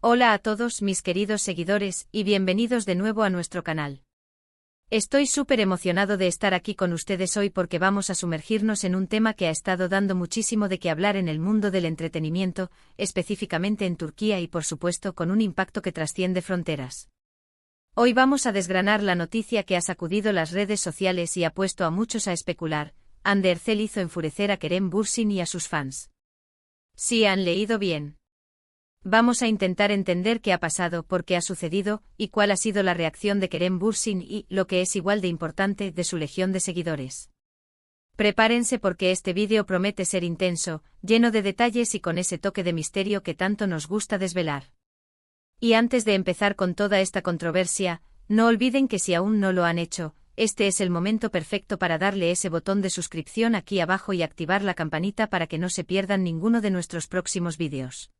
Hola a todos mis queridos seguidores y bienvenidos de nuevo a nuestro canal. Estoy súper emocionado de estar aquí con ustedes hoy porque vamos a sumergirnos en un tema que ha estado dando muchísimo de qué hablar en el mundo del entretenimiento, específicamente en Turquía y por supuesto con un impacto que trasciende fronteras. Hoy vamos a desgranar la noticia que ha sacudido las redes sociales y ha puesto a muchos a especular. Hande Erçel hizo enfurecer a Kerem Bürsin y a sus fans. Sí, han leído bien. Vamos a intentar entender qué ha pasado, por qué ha sucedido, y cuál ha sido la reacción de Kerem Bürsin y, lo que es igual de importante, de su legión de seguidores. Prepárense porque este vídeo promete ser intenso, lleno de detalles y con ese toque de misterio que tanto nos gusta desvelar. Y antes de empezar con toda esta controversia, no olviden que si aún no lo han hecho, este es el momento perfecto para darle ese botón de suscripción aquí abajo y activar la campanita para que no se pierdan ninguno de nuestros próximos vídeos.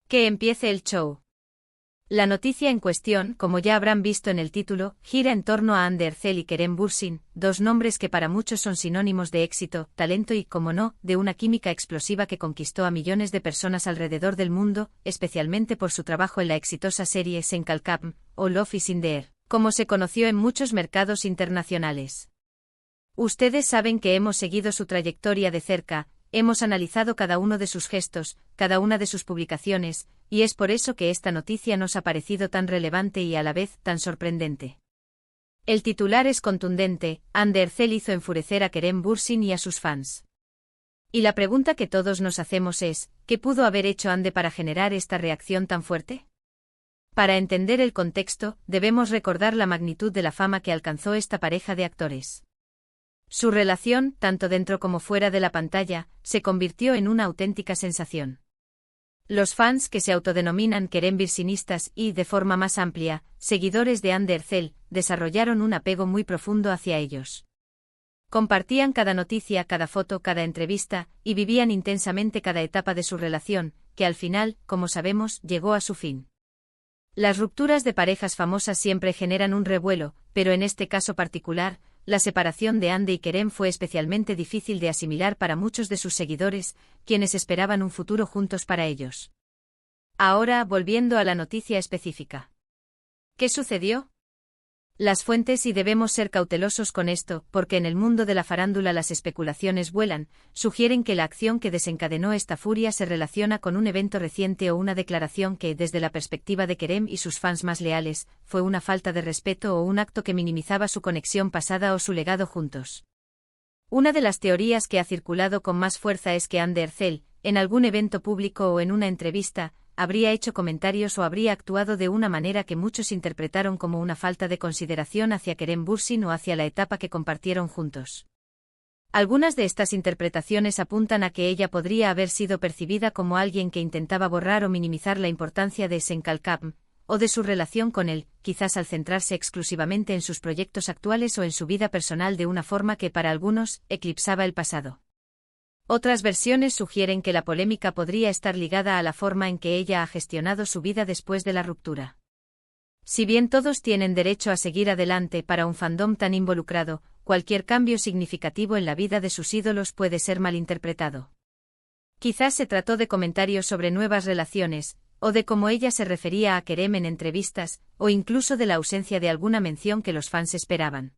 Que empiece el show. La noticia en cuestión, como ya habrán visto en el título, gira en torno a Hande Erçel y Kerem Bürsin, dos nombres que para muchos son sinónimos de éxito, talento y, como no, de una química explosiva que conquistó a millones de personas alrededor del mundo, especialmente por su trabajo en la exitosa serie Sen Kalkam, o Love is in the Air, como se conoció en muchos mercados internacionales. Ustedes saben que hemos seguido su trayectoria de cerca. Hemos analizado cada uno de sus gestos, cada una de sus publicaciones, y es por eso que esta noticia nos ha parecido tan relevante y a la vez tan sorprendente. El titular es contundente: Hande Erçel hizo enfurecer a Kerem Bürsin y a sus fans. Y la pregunta que todos nos hacemos es, ¿qué pudo haber hecho Hande para generar esta reacción tan fuerte? Para entender el contexto, debemos recordar la magnitud de la fama que alcanzó esta pareja de actores. Su relación, tanto dentro como fuera de la pantalla, se convirtió en una auténtica sensación. Los fans que se autodenominan Kerem Bürsinistas y, de forma más amplia, seguidores de Hande Erçel, desarrollaron un apego muy profundo hacia ellos. Compartían cada noticia, cada foto, cada entrevista, y vivían intensamente cada etapa de su relación, que al final, como sabemos, llegó a su fin. Las rupturas de parejas famosas siempre generan un revuelo, pero en este caso particular, la separación de Hande y Kerem fue especialmente difícil de asimilar para muchos de sus seguidores, quienes esperaban un futuro juntos para ellos. Ahora, volviendo a la noticia específica. ¿Qué sucedió? Las fuentes, y debemos ser cautelosos con esto, porque en el mundo de la farándula las especulaciones vuelan, sugieren que la acción que desencadenó esta furia se relaciona con un evento reciente o una declaración que, desde la perspectiva de Kerem y sus fans más leales, fue una falta de respeto o un acto que minimizaba su conexión pasada o su legado juntos. Una de las teorías que ha circulado con más fuerza es que Hande Erçel, en algún evento público o en una entrevista, habría hecho comentarios o habría actuado de una manera que muchos interpretaron como una falta de consideración hacia Kerem Bürsin o hacia la etapa que compartieron juntos. Algunas de estas interpretaciones apuntan a que ella podría haber sido percibida como alguien que intentaba borrar o minimizar la importancia de Sen Kalkam, o de su relación con él, quizás al centrarse exclusivamente en sus proyectos actuales o en su vida personal de una forma que para algunos eclipsaba el pasado. Otras versiones sugieren que la polémica podría estar ligada a la forma en que ella ha gestionado su vida después de la ruptura. Si bien todos tienen derecho a seguir adelante, para un fandom tan involucrado, cualquier cambio significativo en la vida de sus ídolos puede ser malinterpretado. Quizás se trató de comentarios sobre nuevas relaciones, o de cómo ella se refería a Kerem en entrevistas, o incluso de la ausencia de alguna mención que los fans esperaban.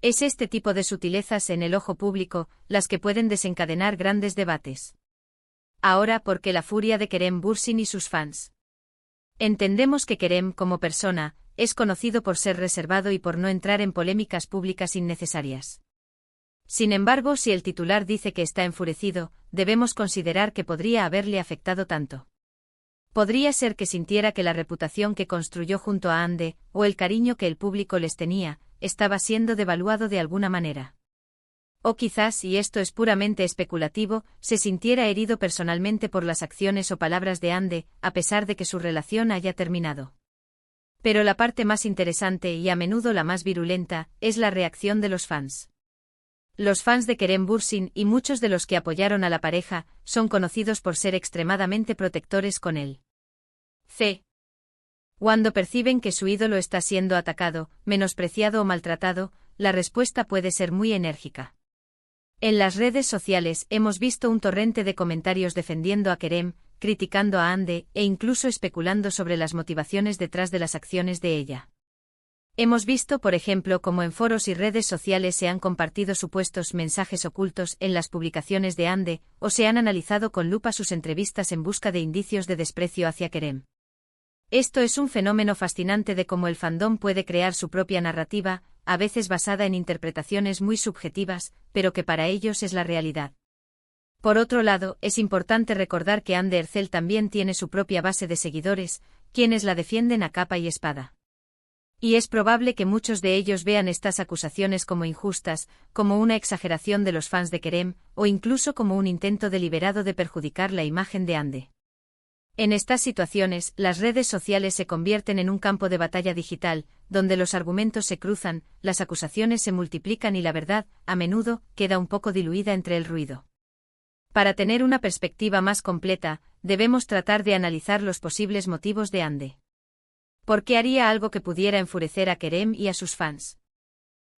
Es este tipo de sutilezas en el ojo público las que pueden desencadenar grandes debates. Ahora, ¿por qué la furia de Kerem Bürsin y sus fans? Entendemos que Kerem, como persona, es conocido por ser reservado y por no entrar en polémicas públicas innecesarias. Sin embargo, si el titular dice que está enfurecido, debemos considerar que podría haberle afectado tanto. Podría ser que sintiera que la reputación que construyó junto a Hande, o el cariño que el público les tenía, estaba siendo devaluado de alguna manera. O quizás, y esto es puramente especulativo, se sintiera herido personalmente por las acciones o palabras de Hande, a pesar de que su relación haya terminado. Pero la parte más interesante y a menudo la más virulenta, es la reacción de los fans. Los fans de Kerem Bürsin y muchos de los que apoyaron a la pareja, son conocidos por ser extremadamente protectores con él. Cuando perciben que su ídolo está siendo atacado, menospreciado o maltratado, la respuesta puede ser muy enérgica. En las redes sociales hemos visto un torrente de comentarios defendiendo a Kerem, criticando a Ande, e incluso especulando sobre las motivaciones detrás de las acciones de ella. Hemos visto, por ejemplo, cómo en foros y redes sociales se han compartido supuestos mensajes ocultos en las publicaciones de Ande, o se han analizado con lupa sus entrevistas en busca de indicios de desprecio hacia Kerem. Esto es un fenómeno fascinante de cómo el fandom puede crear su propia narrativa, a veces basada en interpretaciones muy subjetivas, pero que para ellos es la realidad. Por otro lado, es importante recordar que Ande Ercel también tiene su propia base de seguidores, quienes la defienden a capa y espada. Y es probable que muchos de ellos vean estas acusaciones como injustas, como una exageración de los fans de Kerem, o incluso como un intento deliberado de perjudicar la imagen de Ande. En estas situaciones, las redes sociales se convierten en un campo de batalla digital, donde los argumentos se cruzan, las acusaciones se multiplican y la verdad, a menudo, queda un poco diluida entre el ruido. Para tener una perspectiva más completa, debemos tratar de analizar los posibles motivos de Ande. ¿Por qué haría algo que pudiera enfurecer a Kerem y a sus fans?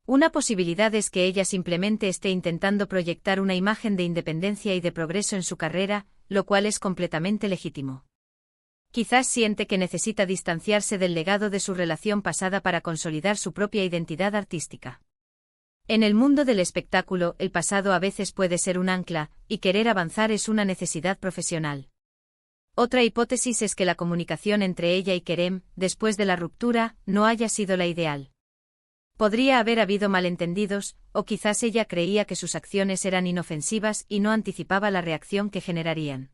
Una posibilidad es que ella simplemente esté intentando proyectar una imagen de independencia y de progreso en su carrera, lo cual es completamente legítimo. Quizás siente que necesita distanciarse del legado de su relación pasada para consolidar su propia identidad artística. En el mundo del espectáculo, el pasado a veces puede ser un ancla, y querer avanzar es una necesidad profesional. Otra hipótesis es que la comunicación entre ella y Kerem, después de la ruptura, no haya sido la ideal. Podría haber habido malentendidos, o quizás ella creía que sus acciones eran inofensivas y no anticipaba la reacción que generarían.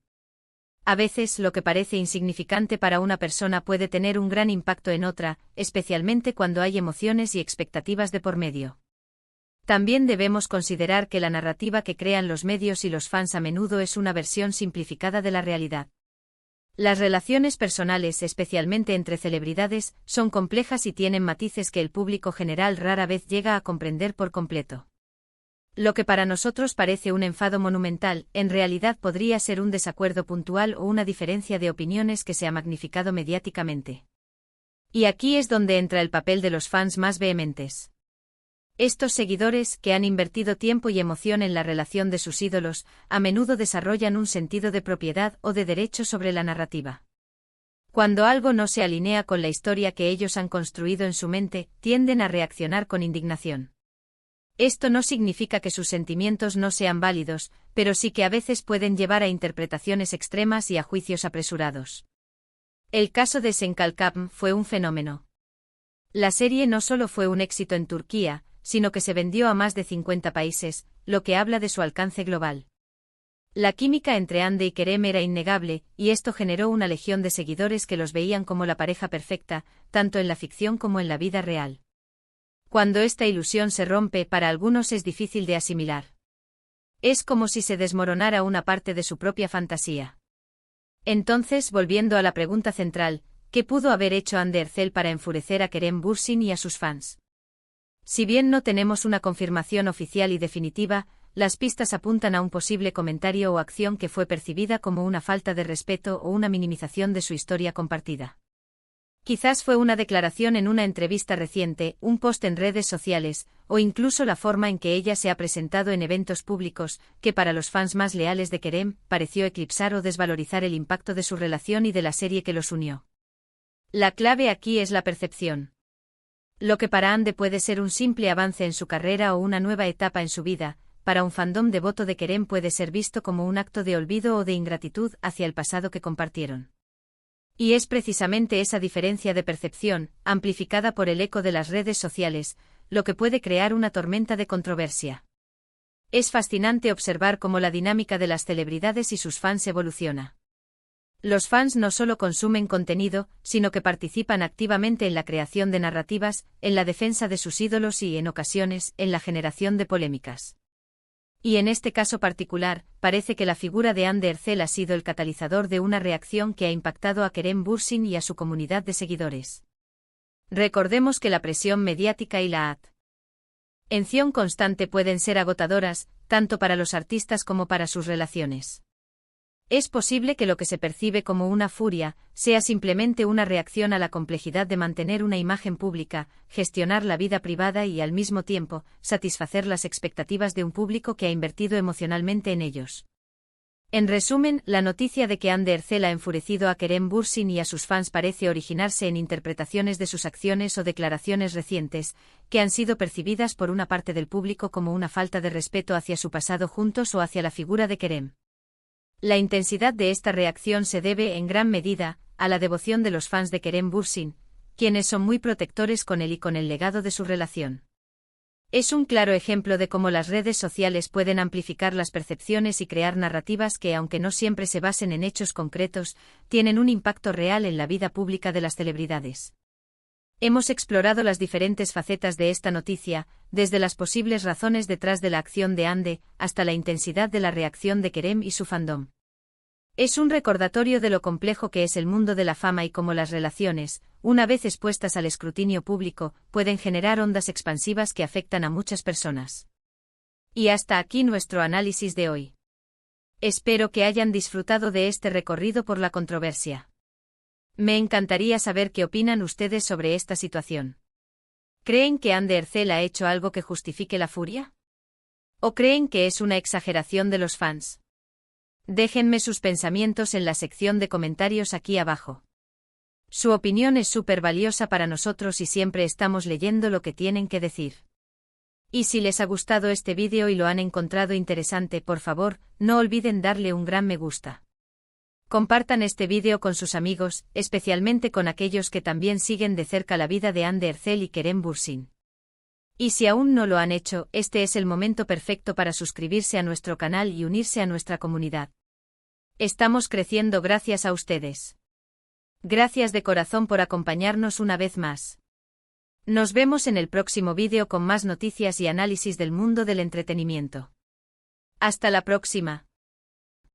A veces lo que parece insignificante para una persona puede tener un gran impacto en otra, especialmente cuando hay emociones y expectativas de por medio. También debemos considerar que la narrativa que crean los medios y los fans a menudo es una versión simplificada de la realidad. Las relaciones personales, especialmente entre celebridades, son complejas y tienen matices que el público general rara vez llega a comprender por completo. Lo que para nosotros parece un enfado monumental, en realidad podría ser un desacuerdo puntual o una diferencia de opiniones que se ha magnificado mediáticamente. Y aquí es donde entra el papel de los fans más vehementes. Estos seguidores, que han invertido tiempo y emoción en la relación de sus ídolos, a menudo desarrollan un sentido de propiedad o de derecho sobre la narrativa. Cuando algo no se alinea con la historia que ellos han construido en su mente, tienden a reaccionar con indignación. Esto no significa que sus sentimientos no sean válidos, pero sí que a veces pueden llevar a interpretaciones extremas y a juicios apresurados. El caso de Senkalkapm fue un fenómeno. La serie no solo fue un éxito en Turquía, sino que se vendió a más de 50 países, lo que habla de su alcance global. La química entre Ande y Kerem era innegable, y esto generó una legión de seguidores que los veían como la pareja perfecta, tanto en la ficción como en la vida real. Cuando esta ilusión se rompe, para algunos es difícil de asimilar. Es como si se desmoronara una parte de su propia fantasía. Entonces, volviendo a la pregunta central, ¿qué pudo haber hecho Ande Ercel para enfurecer a Kerem Bürsin y a sus fans? Si bien no tenemos una confirmación oficial y definitiva, las pistas apuntan a un posible comentario o acción que fue percibida como una falta de respeto o una minimización de su historia compartida. Quizás fue una declaración en una entrevista reciente, un post en redes sociales, o incluso la forma en que ella se ha presentado en eventos públicos, que para los fans más leales de Kerem, pareció eclipsar o desvalorizar el impacto de su relación y de la serie que los unió. La clave aquí es la percepción. Lo que para Ande puede ser un simple avance en su carrera o una nueva etapa en su vida, para un fandom devoto de Kerem puede ser visto como un acto de olvido o de ingratitud hacia el pasado que compartieron. Y es precisamente esa diferencia de percepción, amplificada por el eco de las redes sociales, lo que puede crear una tormenta de controversia. Es fascinante observar cómo la dinámica de las celebridades y sus fans evoluciona. Los fans no solo consumen contenido, sino que participan activamente en la creación de narrativas, en la defensa de sus ídolos y, en ocasiones, en la generación de polémicas. Y en este caso particular, parece que la figura de Ande Ercel ha sido el catalizador de una reacción que ha impactado a Kerem Bürsin y a su comunidad de seguidores. Recordemos que la presión mediática y la atención constante pueden ser agotadoras, tanto para los artistas como para sus relaciones. Es posible que lo que se percibe como una furia, sea simplemente una reacción a la complejidad de mantener una imagen pública, gestionar la vida privada y, al mismo tiempo, satisfacer las expectativas de un público que ha invertido emocionalmente en ellos. En resumen, la noticia de que Ander Ercel ha enfurecido a Kerem Bürsin y a sus fans parece originarse en interpretaciones de sus acciones o declaraciones recientes, que han sido percibidas por una parte del público como una falta de respeto hacia su pasado juntos o hacia la figura de Kerem. La intensidad de esta reacción se debe, en gran medida, a la devoción de los fans de Kerem Bürsin, quienes son muy protectores con él y con el legado de su relación. Es un claro ejemplo de cómo las redes sociales pueden amplificar las percepciones y crear narrativas que, aunque no siempre se basen en hechos concretos, tienen un impacto real en la vida pública de las celebridades. Hemos explorado las diferentes facetas de esta noticia, desde las posibles razones detrás de la acción de Ande, hasta la intensidad de la reacción de Kerem y su fandom. Es un recordatorio de lo complejo que es el mundo de la fama y cómo las relaciones, una vez expuestas al escrutinio público, pueden generar ondas expansivas que afectan a muchas personas. Y hasta aquí nuestro análisis de hoy. Espero que hayan disfrutado de este recorrido por la controversia. Me encantaría saber qué opinan ustedes sobre esta situación. ¿Creen que Ander Ercel ha hecho algo que justifique la furia? ¿O creen que es una exageración de los fans? Déjenme sus pensamientos en la sección de comentarios aquí abajo. Su opinión es súper valiosa para nosotros y siempre estamos leyendo lo que tienen que decir. Y si les ha gustado este vídeo y lo han encontrado interesante, por favor, no olviden darle un gran me gusta. Compartan este vídeo con sus amigos, especialmente con aquellos que también siguen de cerca la vida de Ander Ercel y Kerem Bürsin. Y si aún no lo han hecho, este es el momento perfecto para suscribirse a nuestro canal y unirse a nuestra comunidad. Estamos creciendo gracias a ustedes. Gracias de corazón por acompañarnos una vez más. Nos vemos en el próximo vídeo con más noticias y análisis del mundo del entretenimiento. Hasta la próxima.